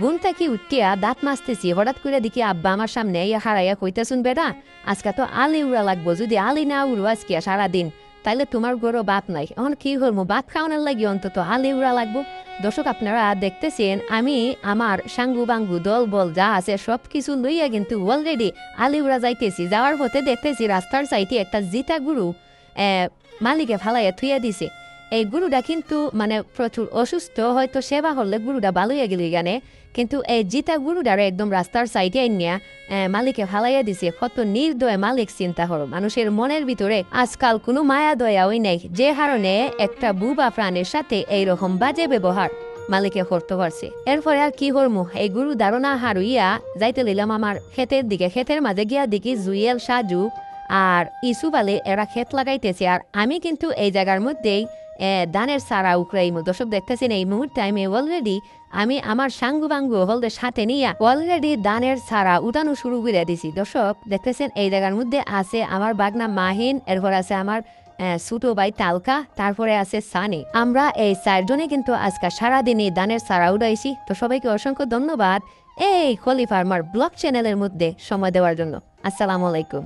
ঘুম থেকে উঠিয়া দাঁত মাজতেছি, হঠাৎ করে দেখি আব্বা আমার সামনে ইয়া হারাইয়া কইতেছুন, বেটা আজকে তো আলি উড়া লাগবো, যদি আলি না উড়ো আজকে সারাদিন তাইলে তোমার গরো বাত নাই। এখন কি হল, ভাত খাওয়ানোর লাগি অন্তত আলি উড়া লাগবো। দর্শক আপনারা দেখতেছেন আমি আমার সাঙ্গু বাঙ্গু দল বল যা আছে সব কিছু লইয়া কিন্তু অলরেডি আলি উড়া যাইতেছি। যাওয়ার পথে দেখতেছি রাস্তার সাইডে একটা জিতা গুরু মালিকে ফালাইয়া থুইয়া দিছে। এই গুরুটা কিন্তু মানে প্রচুর অসুস্থ, হয়তো সেবা হলে গুরুটা ভালো হয়ে গেলি গানে, কিন্তু এই জিতা গুরুটারে একদম রাস্তার সাইডে আনিয়া মালিকে ফালাইয়া দিছে। কত নির্দয় মালিক, চিন্তা করো। মানুষের মনের ভিতরে আজকাল কোনো মায়া দয়া ওই নেই, যে কারণে একটা বুবা প্রাণের সাথে এইরকম বাজে ব্যবহার মালিকে করতে পারছে। এরপরে আর কি করমু, এই গুরু ধারণা হারুইয়া যাইতে লইলাম আমার ক্ষেতের দিকে। ক্ষেতের মাঝে গিয়া দেখি জুয়েল, সাজু আর ইসুফ আলী এরা ক্ষেত লাগাইতেছে, আর আমি কিন্তু এই জায়গার মধ্যেই ধানের সারা উকরাইমু। দর্শক দেখতেছেন এই মুহূর্তে আমি আমার সাঙ্গু বাঙ্গু হলদের সাথে নিয়ে অলরেডি ধানের সারা উঠানো শুরু করে দিছি। দর্শক দেখতেছেন এই জায়গার মধ্যে আছে আমার বাগনা মাহিন, এরপর আছে আমার ছোট ভাই তালকা, তারপরে আছে সানি। আমরা এই চারজনে কিন্তু আজকে সারাদিনই ধানের সারা উঠাইছি। তো সবাইকে অসংখ্য ধন্যবাদ এই খলি ফার্মার ব্লগ চ্যানেলের মধ্যে সময় দেওয়ার জন্য। আসসালামু আলাইকুম।